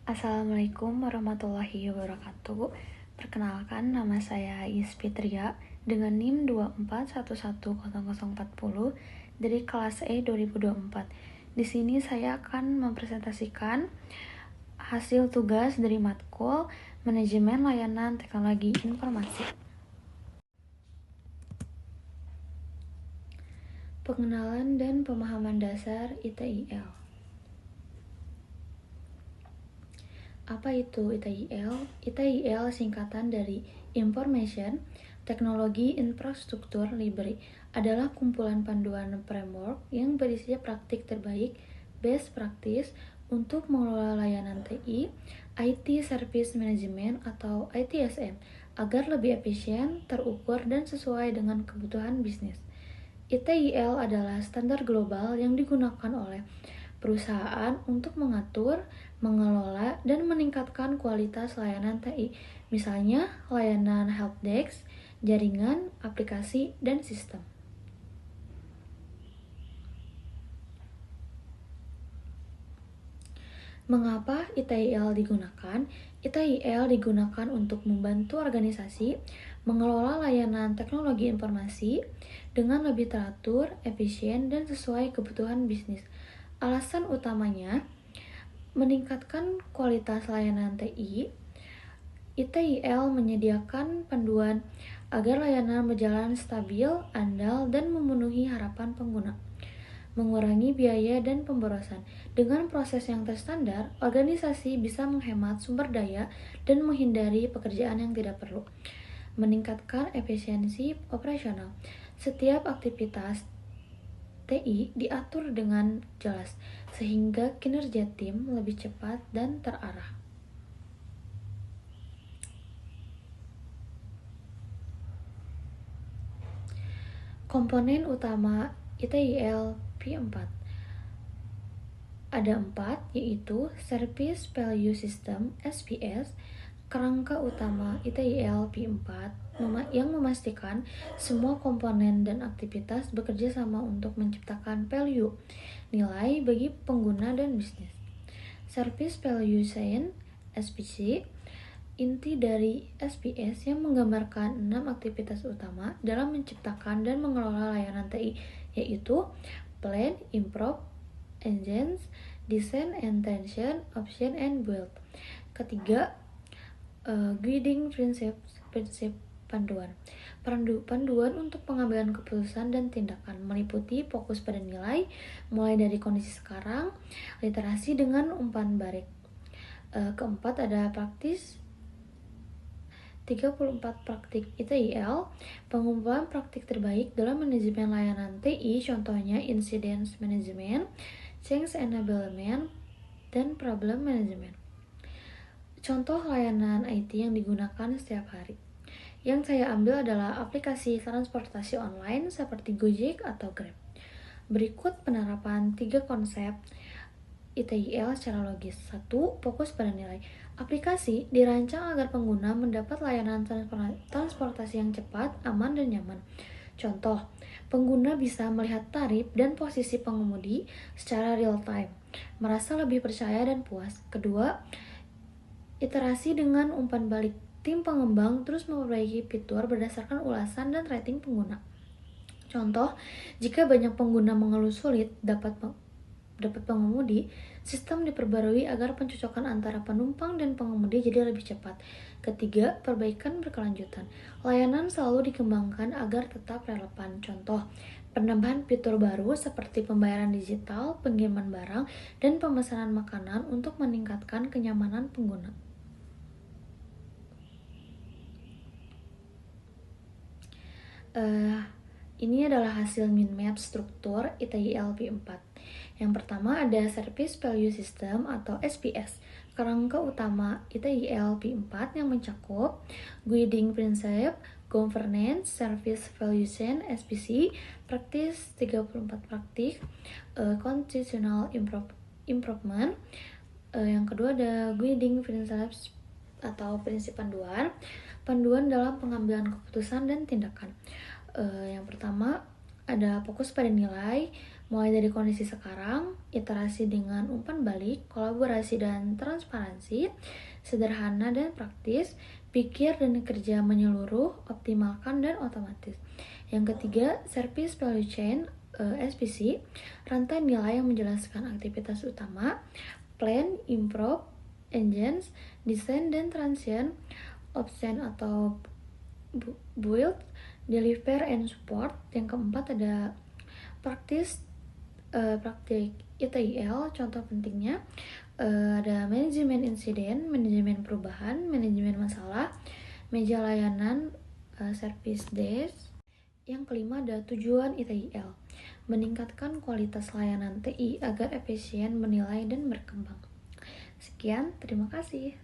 Assalamualaikum warahmatullahi wabarakatuh. Perkenalkan, nama saya Isfitria dengan NIM 2411040 dari kelas E 2024. Di sini saya akan mempresentasikan hasil tugas dari matkul Manajemen Layanan Teknologi Informasi. Pengenalan dan pemahaman dasar ITIL. Apa itu ITIL? ITIL singkatan dari Information Technology Infrastructure Library, adalah kumpulan panduan framework yang berisi praktik terbaik best practice untuk mengelola layanan TI, IT Service Management atau ITSM agar lebih efisien, terukur, dan sesuai dengan kebutuhan bisnis. ITIL adalah standar global yang digunakan oleh perusahaan untuk mengatur, mengelola, dan meningkatkan kualitas layanan TI, misalnya layanan helpdesk, jaringan, aplikasi, dan sistem. Mengapa ITIL digunakan? ITIL digunakan untuk membantu organisasi mengelola layanan teknologi informasi dengan lebih teratur, efisien, dan sesuai kebutuhan bisnis. Alasan utamanya, meningkatkan kualitas layanan TI. ITIL menyediakan panduan agar layanan berjalan stabil, andal, dan memenuhi harapan pengguna. Mengurangi biaya dan pemborosan. Dengan proses yang terstandar, organisasi bisa menghemat sumber daya dan menghindari pekerjaan yang tidak perlu. Meningkatkan efisiensi operasional. Setiap aktivitas TI diatur dengan jelas, sehingga kinerja tim lebih cepat dan terarah. Komponen utama ITIL P4 ada 4, yaitu Service Value System (SPS), kerangka utama ITIL P4 yang memastikan semua komponen dan aktivitas bekerja sama untuk menciptakan value, nilai bagi pengguna dan bisnis. Service Value Chain (SVC), inti dari SPS yang menggambarkan 6 aktivitas utama dalam menciptakan dan mengelola layanan TI, yaitu Plan, Improve, Enhance, Design, Intention, Option, and Build. Ketiga, guiding prinsip panduan. Panduan untuk pengambilan keputusan dan tindakan meliputi fokus pada nilai, mulai dari kondisi sekarang, literasi dengan umpan balik. Keempat, ada praktis 34 praktik ITIL, pengumpulan praktik terbaik dalam manajemen layanan TI, contohnya Incident Management, Change Enablement, dan Problem Management. Contoh layanan IT yang digunakan setiap hari. Yang saya ambil adalah aplikasi transportasi online seperti Gojek atau Grab. Berikut penerapan 3 konsep ITIL secara logis. 1. Fokus pada nilai. Aplikasi dirancang agar pengguna mendapat layanan transportasi yang cepat, aman, dan nyaman. Contoh, pengguna bisa melihat tarif dan posisi pengemudi secara real time, merasa lebih percaya dan puas. Kedua, iterasi dengan umpan balik. Tim pengembang terus memperbaiki fitur berdasarkan ulasan dan rating pengguna. Contoh, jika banyak pengguna mengeluh sulit dapat pengemudi, sistem diperbarui agar pencocokan antara penumpang dan pengemudi jadi lebih cepat. Ketiga, perbaikan berkelanjutan. Layanan selalu dikembangkan agar tetap relevan. Contoh, penambahan fitur baru seperti pembayaran digital, pengiriman barang, dan pemesanan makanan untuk meningkatkan kenyamanan pengguna. Ini adalah hasil min map struktur ITIL P4. Yang pertama ada Service Value System atau SPS, kerangka utama ITIL P4 yang mencakup Guiding Principle, Governance, Service Value Chain (SVC), Praktis 34 praktik, Constitutional Improvement. Yang kedua ada Guiding Principles atau prinsip panduan dalam pengambilan keputusan dan tindakan. Yang pertama ada fokus pada nilai, mulai dari kondisi sekarang, iterasi dengan umpan balik, kolaborasi dan transparansi, sederhana dan praktis, pikir dan kerja menyeluruh, optimalkan dan otomatis. Yang ketiga, service value chain, SVC, rantai nilai yang menjelaskan aktivitas utama, plan, improve, engines, design dan transient, option atau build, deliver and support. Yang keempat ada praktik ITIL. Contoh pentingnya ada manajemen insiden, manajemen perubahan, manajemen masalah, meja layanan, service desk. Yang kelima ada tujuan ITIL, meningkatkan kualitas layanan TI agar efisien, menilai, dan berkembang. Sekian, terima kasih.